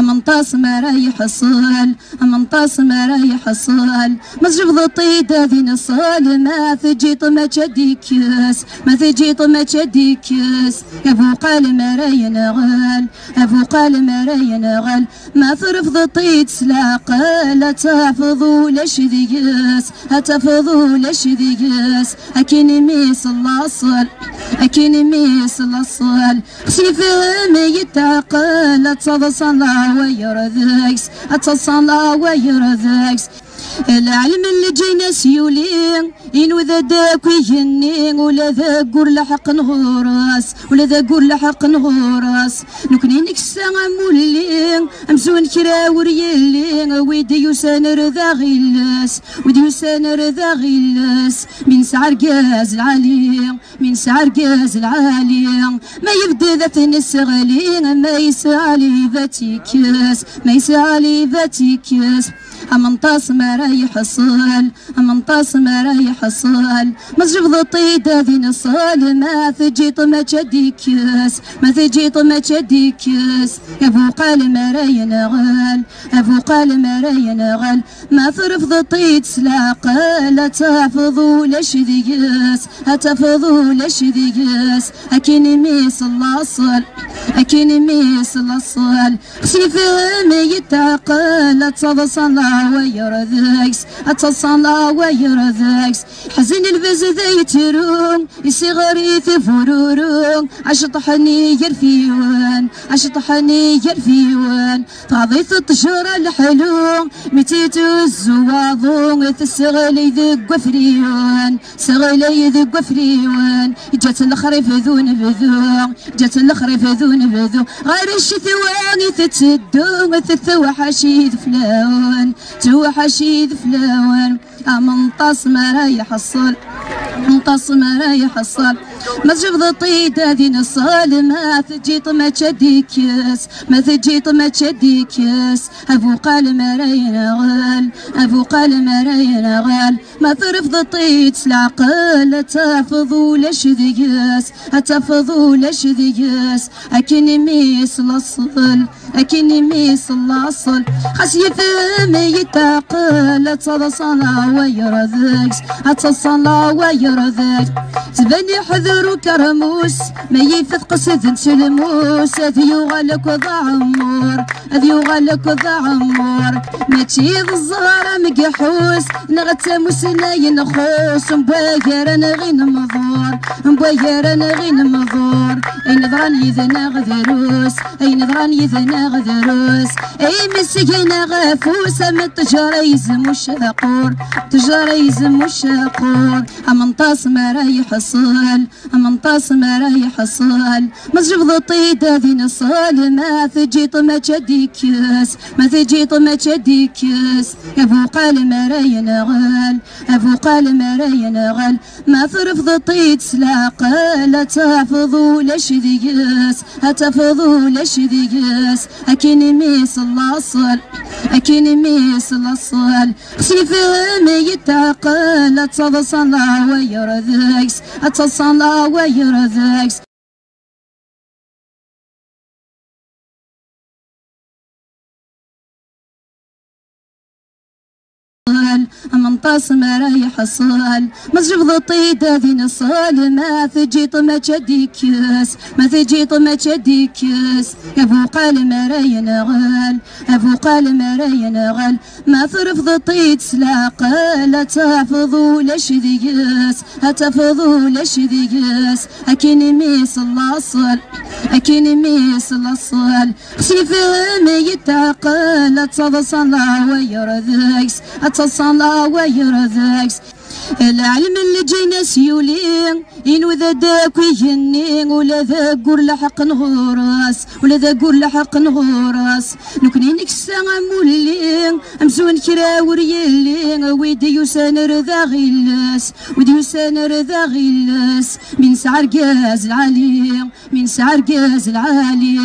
منطاس ما رايح الصال منطاس ما رايح الصال مزجب ضطيد ذي نصال ما ثجيط ما تشديكس ما ثجيط ما تشديكس أبو قال ما راي نغال أبو قال ما راي نغال ما ثرف ضطيد سلاقة تحفظوا لش ذيس هتفضوا لش ذيس أكيني ميس الأصل أكيني ميس الأصل خسي فهم يتعقل تصلى ويرذكس اتصلى ويرذكس العلم اللي جينا سيولين إنو ذا داك ويجنين ولا ذا قول لحق نغورس ولا ذا قول لحق نغورس نكني نكسا مولين أمسون كرا وريالين ويدي يسان رذا غيلس ويدي يسان رذا غيلس من سعر قاز العالي من سعر قاز العالي ما يبدا ذات النسغالين ما يسالي ذاتيكس ما يسالي ذاتيكس منطاس ما رايح الصال منطاس ما رايح الصال مزجب ضطيد ذي نصال ما ثجيط ما تشديكس ما ثجيط ما تشديكس أبو قال ما راي نغال أبو قال ما راي نغال ما ثرف ضطيد سلاقة لا تحفظوا لش ذيس هتفضوا لش ذيس أكيني ميس الأصل أكيني ميس الأصل خسي فهم يتعقل تصلى ويرذكس اتصلى ويرذكس حزين البز ذا يترون يصغري ثفرورون عش طحني يرفيون عش طحني يرفيون تعضيث الطشرة الحلو متيت الزواضون تسغلي ذق فريون سغلي ذق فريون جات الخريف ذون بذون جات الخريف ذون بذون غير الشتوان تتسدون تتوحشي فلاون توحشي فلاون منطاس ما رايح الصال منطاس ما رايح الصال مزجب ضطيد ذي نصال ما ثجيط ما تشديكس ما ثجيط ما تشديكس أبو قال ما راي نغال أبو قال ما راي نغال ما ثرف ضطيد سلاقل تحفظوا لش ذيس هتفضوا لش ذيس أكيني ميس الأصل أكيني ميس الأصل خاس يفهم يتعقل تصلى ويرذكس اتصلى ويرذكس تبني حذر كرموس ما يفثق سذن سلموس هذي يغلق ضعمور هذي يغلق ضعمور ما تشيض الزهرة مقحوس نغتموس ناين خوس مباير انا غين مضور مباير انا غين مضور اي نظران اذا نغذروس اي نظران اذا نغذروس اي مسكينة غفوس من تجاريز مشاقور تجاريز مشاقور منطاس ما رايح الصال منطاس ما رايح الصال مزجب ضطيد ذي نصال ما ثجيط ما تشديكس ما ثجيط ما تشديكس أبو قال ما راي نغال أبو قال ما راي نغال ما ثرف ضطيد سلاقة لا تحفظوا لش ذيس هتفضوا لش ذيس أكيني ميس الأصل أكيني ميس الأصل خسي فهم يتعقل تصلى ويرذكس اتصلى ويرذكس منطاس ما رايح الصال مزجب ضطيد ذي نصال ما ثجيط ما تشديكس ما ثجيط ما تشديكس أبو قال ما راي نغال أبو قال ما راي نغال ما ثرف ضطيد سلاقة لا تحفظوا لش ذيس هتفضوا لش ذيس أكيني ميس الأصل أكيني ميس الأصل خسي فهم يتعقل تصلى ويرذكس اتصلى ويرذكس العلم اللي جينا سيولين إنو ذا داك ويجنين ولا ذا قول لحق نغورس ولا ذا قول لحق نغورس نكني نكسا مولين أمسون كرا وريالين ويدي يسان رذا غيلس ويدي يسان رذا غيلس من سعر قاز العالي من سعر قاز العالي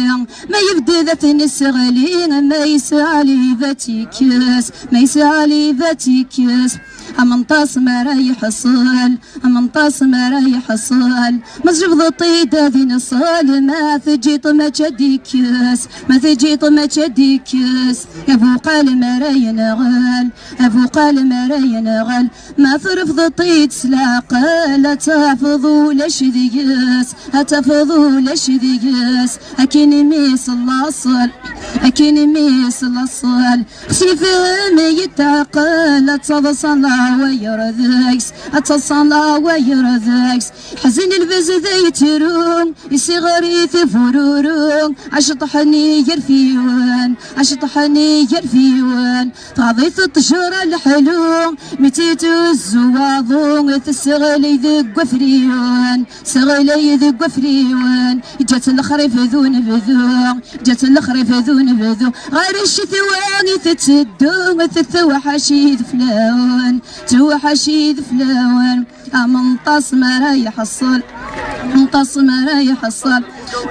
ما يبدا ذات النسغالين ما يسالي ذاتيكس ما يسالي ذاتيكس منطاس ما يحصل منطاس ما راح يحصل مزجب الطيد ذي نصال ما تجي طما تشديكس ما تجي طما تشديكس ابو قال ما راح ينغل ابو قال ما راح ينغل ما ترفض الطيد سلاقه تحفظوا لش ذيس تحفظوا لش ذيس اكين ميس الاصل اكين ميس الاصل خسي فهم يتعقل تصلى ويرذكس اتصلى ويرذكس حزن البز ذي ترون يصغري ثفرورون عشطحني يرفيون عشطحني يرفيون تعضيث الطشرة الحلو متيت الزواضون تسغلي ذق فريون سغلي ذق فريون جات الخريف ذون بذو جات الخريف ذون بذو غير الشتوان تتدون تتوحشي فلاون توحشي فلاون منطاس ما راح يحصل منطاس ما راح يحصل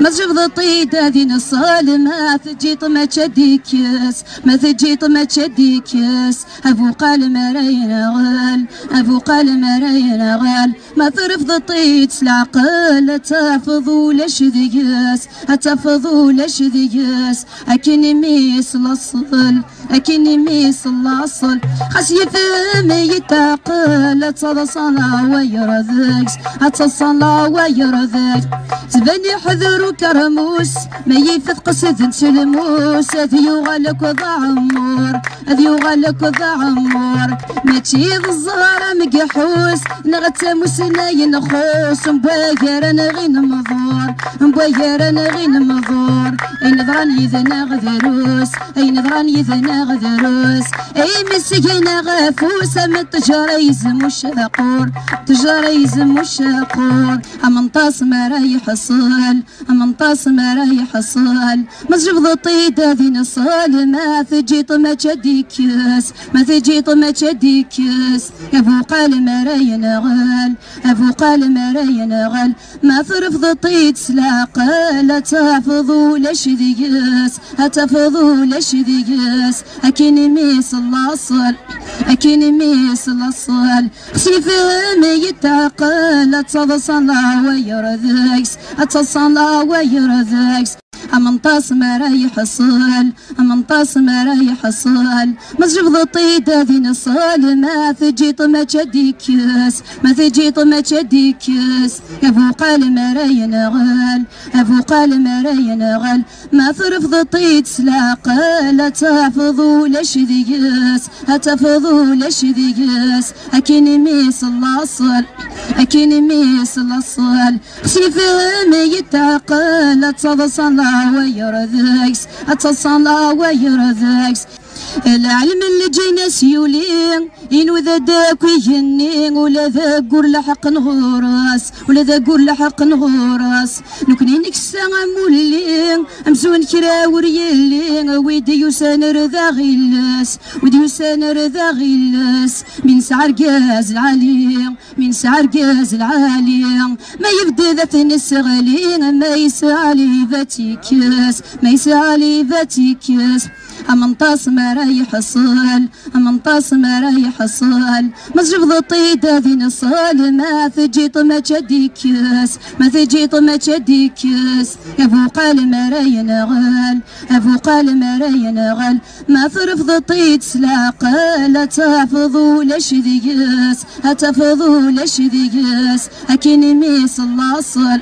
ما تجبد الطيد هذي نصال ما تجي طما تشديكس ما تجي طما تشديكس ابو قال ما راح ينغال ابو قال ما راح ينغال ما ترفض الطيد العقل تحفظوا لش ذيس تحفظوا لش ذيس اكن ميس الاصل اكن ميس الاصل خاص يفهم يتعقل تصلى ويرذكس تصلى ويرذكس تبني حذر كرموس ما يفث قصد سلموس هذي يغلق ضعمور هذي يغلق ضعمور ما تشيد الزهرة مقحوس نغتموس ناين خوس مباير انا غين مضور مباير انا غين مضور اي نظران اذا نغذروس اي نظران اذا نغذروس اي مسكين غفوس من تجارة يزم الشاقور تجارة يزم الشاقور منطاس ما راح يحصل منطاس ما راح يحصل مسجب الطيد ذي نصال ما تجي طما تشديكس ما تجي طما تشديكس ابو قال ما راح ينغل ابو قال ما راح ينغل ما ترفض الطيد سلاقه تحفظوا لش ذيس تحفظوا لش ذيس اكين ميس الاصل اكين ميس الاصل خسي فهم يتعقل تصلى ويرذكس تصلى ويرذكس منطاس ما راح يحصل منطاس ما راح يحصل مسجب الطيد ذي نصال ما تجي طما تشديكس ما تجي طما تشديكس ابو قال ما راح ينغل ابو قال ما راح ينغل ما ترفض الطيد سلاقه تحفظوا لش ذيس تحفظوا لش ذيس اكين ميس الاصل اكين ميس الاصل خسي فهم يتعقل تصلى ويرذكس اتصلى ويرذكس العلم اللي جينا سيولين إنو ذا داك ويجنين ولا ذا قول لحق نغورس ولا ذا قول لحق نغورس نكني نكسا مولين أمزون كرا وريالين ويدي يسان رذا غلس ويدي يسان رذا غلس من سعر قاز العالي من سعر قاز العالي ما يبدا ذات النسغالين ما يسعى لي ذاتيكس ما يسعى لي ذاتيكس منطاس ما راح يحصل منطاس ما راح يحصل مسجب الطيد ذي نصال ما تجي طما تشديكس ما تجي طما تشديكس ابو قال ما راح ينغل ابو قال ما راح ينغل ما ترفض الطيد سلاقه تحفظوا لش ذيس تحفظوا لش ذيس اكين ميس الاصل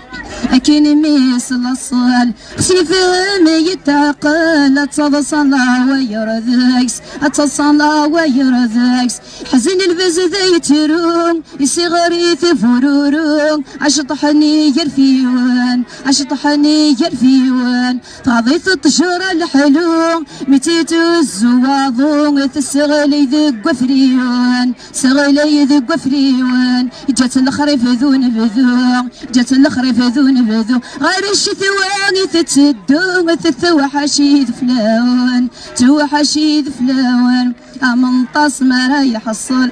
اكين ميس الاصل خسي فهم يتعقل تصلى ويرذكس اتصلى ويرذكس حزن البز ذي ترون يصغري ثفرورون عشطحني يرفيون عشطحني يرفيون تعضيث الطشرة الحلو متيت الزواضون تسغلي ذق فريون سغلي ذق فريون جات الخريف ذون بذو جات الخريف ذون بذو غير الشتوان تتدون تتوحشي فلاون توحشي فلاون منطاس ما راح يحصل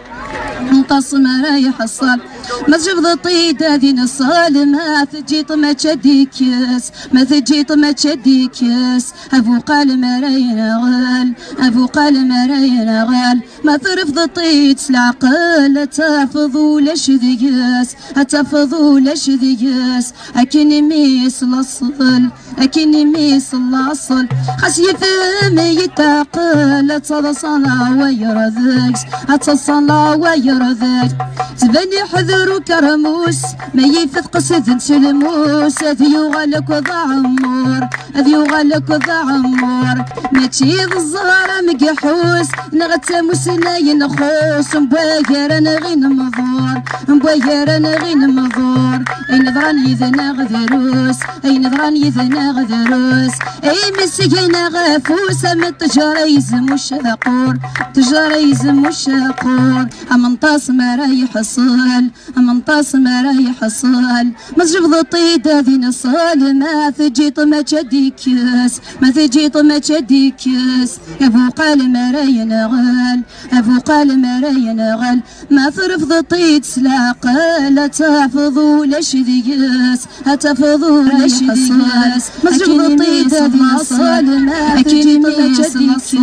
منطاس ما راح يحصل ما تجبد الطيد هذه نصال ما تجي ما تشديكس ما تجي ما تشديكس أفوق المرايا غال أفوق المرايا غال ما ترفض الطيد العقل تحفظ ولا شذيس تحفظ ولا شذيس أكني ميس الأصل أكني ميس الأصل خاص يفهم يتعقل تصلى ويرذكس تصلى ويرذكس تبني حذر كرموس ما يفث قصد سلموس هذي يغلق ضعمور هذي يغلق ضعمور ما تشيض الزهرة مقحوس نغتموس ناين خوس مباير انا غين مضور مباير انا غين مضور اي نظران يذنا غذروس اي نظران يذنا غذروس اي مسكينة غافوس من تجارة يزم الشذقور تجارة يزم الشقور امنطاس ما رايح الصال امنطاس ما رايح الصال ما تجبد الطيد هذي نصال ما تجي ما تشديكس ما تجي ما تشديكس أفوق المرايا نغال أفوق المرايا نغال ما ترفض الطيد سلاقة تحفظ ولا شذيس تحفظ ولا شذيس ما تجبد الطيد هذي نصال ما تجي ما تشديكس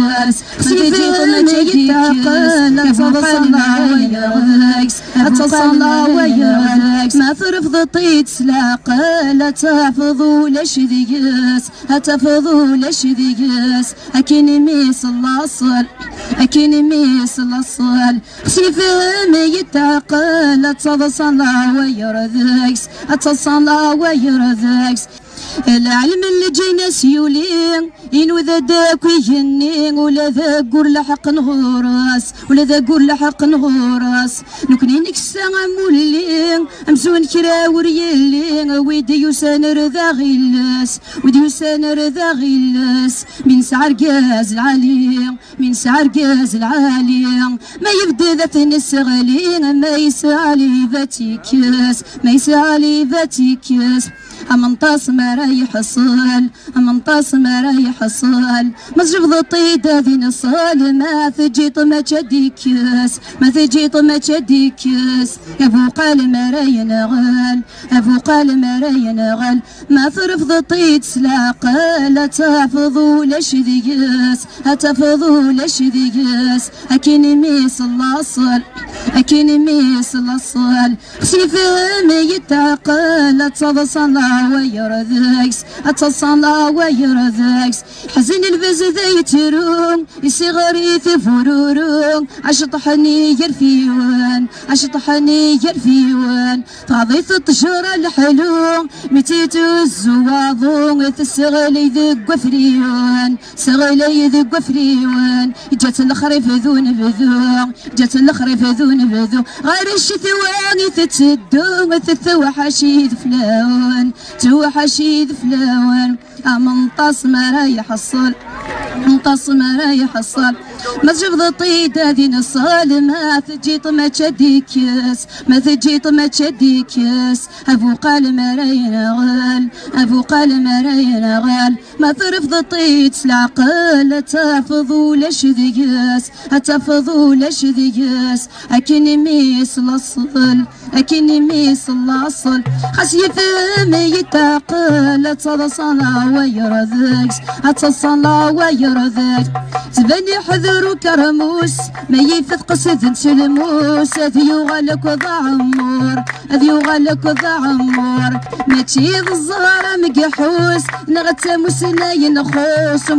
سيفي ما يتعقل تصلى ويركس ما ترفض الطيد سلاقة تحفظ ولا شذيس تحفظ ولا شذيس أكيني ميس الأصل أكيني ميس الأصل سيفي ما يتعقل تصلى ويركس تصلى ويركس العلم اللي جينا سيولين إنو ذا داك ويجنين ولا ذا قول لحق نغورس ولا ذا قول لحق نغورس نكني نكسا مولين أمزون كرا وريالين ويدي يسان رذا غلس ويدي يسان رذا غلس من سعر قاز العالي من سعر قاز العالي ما يبدا ذات النسغالين ما يسعى لي ذاتيكس ما يسعى لي ذاتيكس أمنطاس ما رايح الصال أمنطاس ما رايح الصال ما تجبد الطيد هذي نصال ما تجي ما تشديكس ما تجي ما تشديكس أفوق المرايا نغال أفوق المرايا نغال ما ترفض الطيد سلاقة تحفظ ولا شذيس تحفظ ولا شذيس أكيني ميس الأصل أكيني ميس الأصل سيفي ما يتعقل تصلى ويرذكس تصلى ويرذكس حزن البز ذا يترون يصغري ثفرورون عشطحني يرفيون عشطحني يرفيون تعضيث الطشرة الحلو متيت الزواضون تسغلي ذق وفريون سغلي ذق وفريون جات الخريف ذون بذو جات الخريف ذون بذو غير الشتوان تتدون تتوحشي فلاون توحشي فلاون أمنطاس ما رايح الصل منطاس ما رايح الصل ما تجبد الطيد هذي نصال ما تجي ما تشديكس ما تجي ما تشديكس أفوق المرايا نغال أفوق المرايا نغال ما ترفض الطيد العقل تحفظ ولا شذيس تحفظ ولا شذيس أكيني ميس الأصل أكيني ميس الأصل خاص يفهم يتعقل تصلى ويرذكس تصلى ويرذكس تبني حذر كرموس ما يفث قصد سلموس هذي يغلق ضعمور هذي يغلق ضعمور ما تشيض الزهرة مقحوس نغتموس ناين خوس